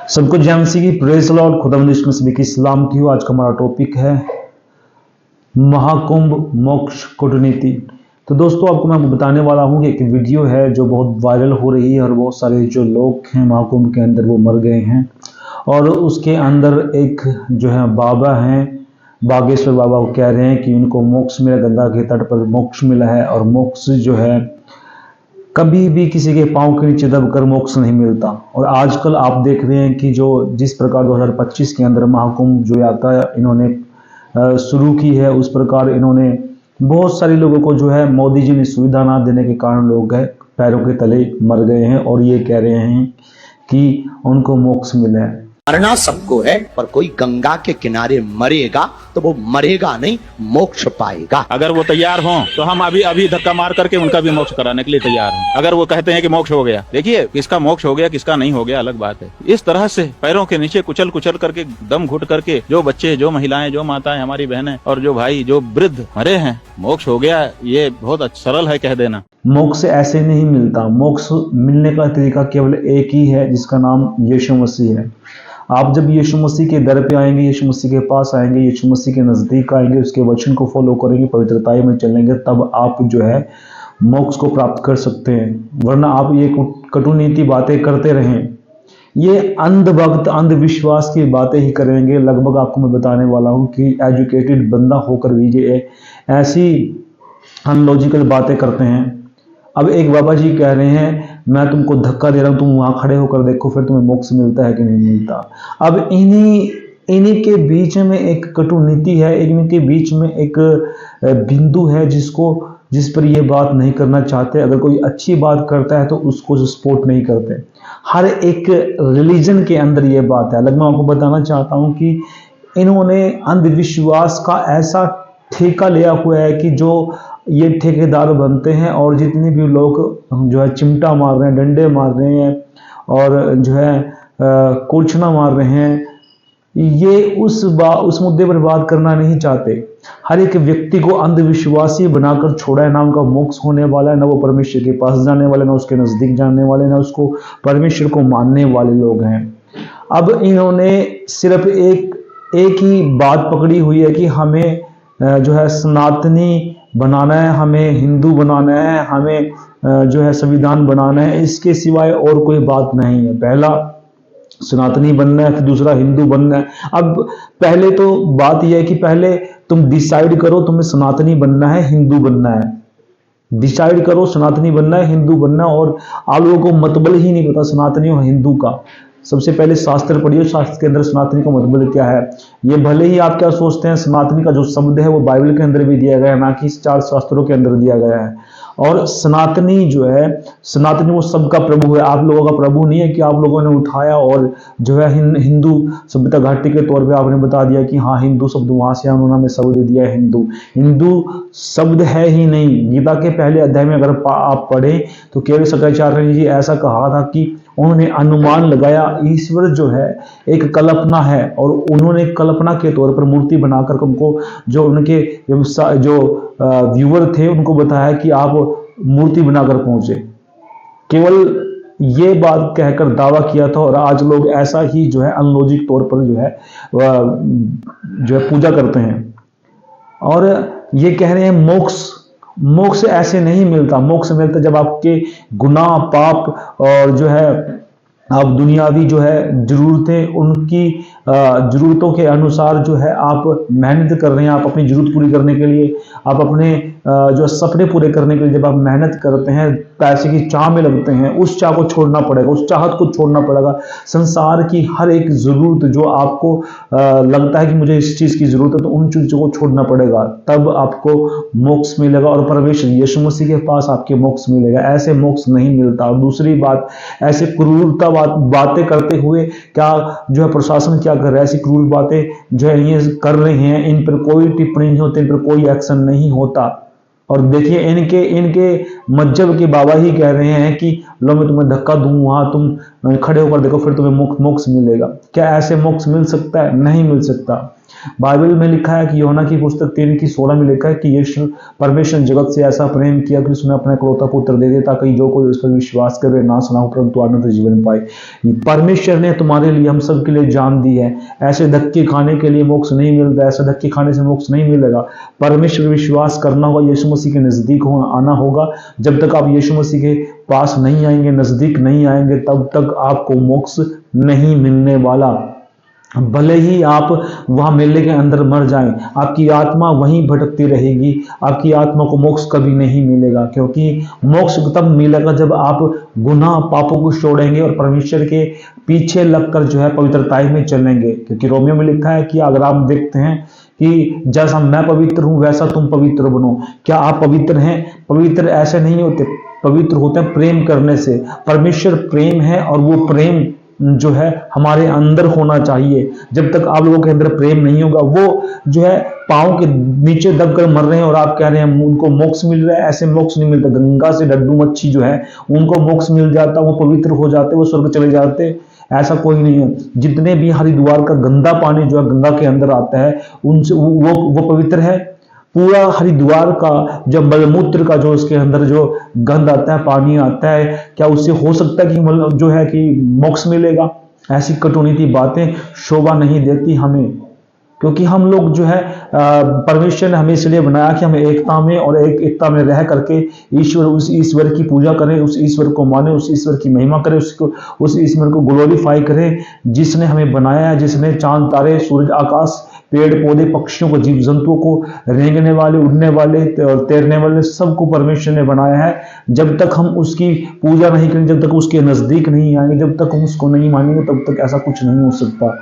सबको जय मसीह की प्रेज लॉर्ड। खुदावंद यीशु मसीह की सलाम की हो। आज का हमारा टॉपिक है महाकुंभ मोक्ष कूटनीति। तो दोस्तों, आपको मैं बताने वाला हूं कि एक वीडियो है जो बहुत वायरल हो रही है और बहुत सारे जो लोग हैं महाकुंभ के अंदर वो मर गए हैं। और उसके अंदर एक जो है बाबा हैं, बागेश्वर बाबा, वो कह रहे हैं कि उनको मोक्ष मिला, गंगा के तट पर मोक्ष मिला है। और मोक्ष जो है कभी भी किसी के पांव के नीचे दबकर मोक्ष नहीं मिलता। और आजकल आप देख रहे हैं कि जो जिस प्रकार 2025 के अंदर महाकुंभ जो यात्रा इन्होंने शुरू की है, उस प्रकार इन्होंने बहुत सारे लोगों को जो है मोदी जी ने सुविधा ना देने के कारण लोग पैरों के तले मर गए हैं। और ये कह रहे हैं कि उनको मोक्ष मिला है। मरना सबको है, पर कोई गंगा के किनारे मरेगा तो वो मरेगा नहीं, मोक्ष पाएगा। अगर वो तैयार हों तो हम अभी धक्का मार करके उनका भी मोक्ष कराने के लिए तैयार हैं। अगर वो कहते हैं कि मोक्ष हो गया, देखिए किसका मोक्ष हो गया किसका नहीं हो गया अलग बात है। इस तरह से पैरों के नीचे कुचल कुचल करके, दम घुट करके जो बच्चे, जो महिलाएं, जो माताएं, हमारी बहनें और जो भाई, जो वृद्ध मरे हैं, मोक्ष हो गया, ये बहुत सरल है कह देना। मोक्ष ऐसे नहीं मिलता। मोक्ष मिलने का तरीका केवल एक ही है, जिसका नाम यीशु मसीह है। आप जब यीशु मसीह के दर पे आएंगे, यीशु मसीह के पास आएंगे, यीशु मसीह के नज़दीक आएंगे, उसके वचन को फॉलो करेंगे, पवित्रताई में चलेंगे, तब आप जो है मोक्ष को प्राप्त कर सकते हैं। वरना आप ये कटुनीति बातें करते रहें, ये अंधभक्त अंधविश्वास की बातें ही करेंगे। लगभग आपको मैं बताने वाला हूँ कि एजुकेटेड बंदा होकर भी ये ऐसी अनलॉजिकल बातें करते हैं। अब एक बाबा जी कह रहे हैं मैं तुमको धक्का दे रहा हूं, तुम वहां खड़े होकर देखो, फिर तुम्हें मोक्ष मिलता है कि नहीं मिलता। अब इन्हीं के बीच में एक कटुनीति है, इनके बीच में एक बिंदु है जिस पर ये बात नहीं करना चाहते। अगर कोई अच्छी बात करता है तो उसको सपोर्ट नहीं करते। हर एक रिलीजन के अंदर ये बात है। अलग मैं आपको बताना चाहता हूं कि इन्होंने अंधविश्वास का ऐसा ठेका लिया हुआ है कि जो ये ठेकेदार बनते हैं और जितने भी लोग जो है चिमटा मार रहे हैं, डंडे मार रहे हैं और जो है कुर्छना मार रहे हैं, ये उस मुद्दे पर बात करना नहीं चाहते। हर एक व्यक्ति को अंधविश्वासी बनाकर छोड़ा है। ना उनका मोक्ष होने वाला है, ना वो परमेश्वर के पास जाने वाले, ना उसके नजदीक जाने वाले, ना उसको परमेश्वर को मानने वाले लोग हैं। अब इन्होंने सिर्फ एक ही बात पकड़ी हुई है कि हमें जो है सनातनी बनाना है, हमें हिंदू बनाना है, हमें जो है संविधान बनाना है। इसके सिवाय और कोई बात नहीं है। पहला सनातनी बनना है, फिर दूसरा हिंदू बनना है। अब पहले तो बात यह है कि पहले तुम डिसाइड करो तुम्हें सनातनी बनना है, हिंदू बनना है। डिसाइड करो सनातनी बनना है, हिंदू बनना है। और आप लोगों को मतलब ही नहीं पता सनातनी और हिंदू का। सबसे पहले शास्त्र पढ़िए, शास्त्र के अंदर सनातनी का मतलब क्या है। ये भले ही आप क्या सोचते हैं, सनातनी का जो शब्द है वो बाइबल के अंदर भी दिया गया है, ना कि 4 शास्त्रों के अंदर दिया गया है। और सनातनी जो है, सनातनी वो सबका प्रभु है, आप लोगों का प्रभु नहीं है कि आप लोगों ने उठाया और जो है हिंदू सभ्यता घाटी के तौर पे आपने बता दिया कि हाँ हिंदू शब्द वहां से उन्होंने शब्द दिया है। हिंदू शब्द है ही नहीं। गीता के पहले अध्याय में अगर आप पढ़ें तो केवल शंकराचार्य जी ऐसा कहा था कि उन्होंने अनुमान लगाया ईश्वर जो है एक कल्पना है, और उन्होंने कल्पना के तौर पर मूर्ति बनाकर उनको जो उनके व्यवसाय जो व्यूअर थे उनको बताया कि आप मूर्ति बनाकर पहुंचे। केवल ये बात कहकर दावा किया था। और आज लोग ऐसा ही जो है अनलॉजिक तौर पर जो है पूजा करते हैं। और ये कह रहे हैं मोक्ष ऐसे नहीं मिलता। मोक्ष मिलता जब आपके गुनाह, पाप और जो है आप दुनियावी जो है जरूरतें, उनकी जरूरतों के अनुसार जो है आप मेहनत कर रहे हैं। आप अपनी जरूरत पूरी करने के लिए, आप अपने जो सपने पूरे करने के लिए जब आप मेहनत करते हैं, पैसे की चाह में लगते हैं, उस चाह को छोड़ना पड़ेगा, उस चाहत को छोड़ना पड़ेगा। संसार की हर एक जरूरत जो आपको लगता है कि मुझे इस चीज की जरूरत है, तो उन चीजों को छोड़ना पड़ेगा, तब आपको मोक्ष मिलेगा और परमेश्वर यीशु मसीह के पास आपके मोक्ष मिलेगा। ऐसे मोक्ष नहीं मिलता। और दूसरी बात, ऐसे क्रूरता बातें करते हुए क्या जो है प्रशासन क्या कर रहा है, ऐसी क्रूर बातें जो है ये कर रहे हैं, इन पर कोई टिप्पणी नहीं होती, इन पर कोई एक्शन नहीं होता। और देखिए इनके मज्जब के बाबा ही कह रहे हैं कि लो मैं तुम्हें धक्का दूं, वहां तुम खड़े होकर देखो, फिर तुम्हें मोक्ष मिलेगा। क्या ऐसे मोक्ष मिल सकता है? नहीं मिल सकता। बाइबल में लिखा है कि यूहन्ना की पुस्तक 3:16 में लिखा है कि यीशु परमेश्वर जगत से ऐसा प्रेम किया कि उसने अपना इकलौता पुत्र दे दिया, ताकि जो कोई उस पर विश्वास करे नाश ना हो परंतु अनंत जीवन पाए। परमेश्वर ने तुम्हारे लिए, हम सब के लिए जान दी है। ऐसे धक्के खाने के लिए मोक्ष नहीं मिलता, ऐसे धक्के खाने से मोक्ष नहीं मिलेगा। परमेश्वर विश्वास करना होगा, यीशु मसीह के नजदीक आना होगा। जब तक आप यीशु मसीह के पास नहीं आएंगे, नजदीक नहीं आएंगे, तब तक आपको मोक्ष नहीं मिलने वाला। भले ही आप वहां मेले के अंदर मर जाएं, आपकी आत्मा वहीं भटकती रहेगी, आपकी आत्मा को मोक्ष कभी नहीं मिलेगा। क्योंकि मोक्ष तब मिलेगा जब आप गुनाह पापों को छोड़ेंगे और परमेश्वर के पीछे लगकर जो है पवित्रताई में चलेंगे। क्योंकि रोमियो में लिखा है कि अगर आप देखते हैं कि जैसा मैं पवित्र हूं वैसा तुम पवित्र बनो। क्या आप पवित्र हैं? पवित्र ऐसे नहीं होते, पवित्र होते हैं प्रेम करने से। परमेश्वर प्रेम है और वो प्रेम जो है हमारे अंदर होना चाहिए। जब तक आप लोगों के अंदर प्रेम नहीं होगा, वो जो है पाँव के नीचे दबकर मर रहे हैं और आप कह रहे हैं उनको मोक्ष मिल रहा है, ऐसे मोक्ष नहीं मिलता। गंगा से डड्डू मच्छी जो है उनको मोक्ष मिल जाता, वो पवित्र हो जाते, वो स्वर्ग चले जाते, ऐसा कोई नहीं है। जितने भी हरिद्वार का गंदा पानी जो है गंगा के अंदर आता है, उनसे वो पवित्र है। पूरा हरिद्वार का जो मलमूत्र का जो उसके अंदर जो गंद आता है, पानी आता है, क्या उससे हो सकता है कि जो है कि मोक्ष मिलेगा? ऐसी कटुनीति बातें शोभा नहीं देती हमें। क्योंकि हम लोग जो है परमेश्वर ने हमें इसलिए बनाया कि हम एकता में और एकता में रह करके उस ईश्वर की पूजा करें, उस ईश्वर को माने, उस ईश्वर की महिमा करें, उस ईश्वर को ग्लोरीफाई करें जिसने हमें बनाया है, जिसने चांद तारे सूरज आकाश पेड़ पौधे पक्षियों को जीव जंतुओं को रेंगने वाले उड़ने वाले और तैरने वाले सबको परमेश्वर ने बनाया है। जब तक हम उसकी पूजा नहीं करेंगे, जब तक उसके नजदीक नहीं आएंगे, जब तक हम उसको नहीं मानेंगे, तब तक ऐसा कुछ नहीं हो सकता।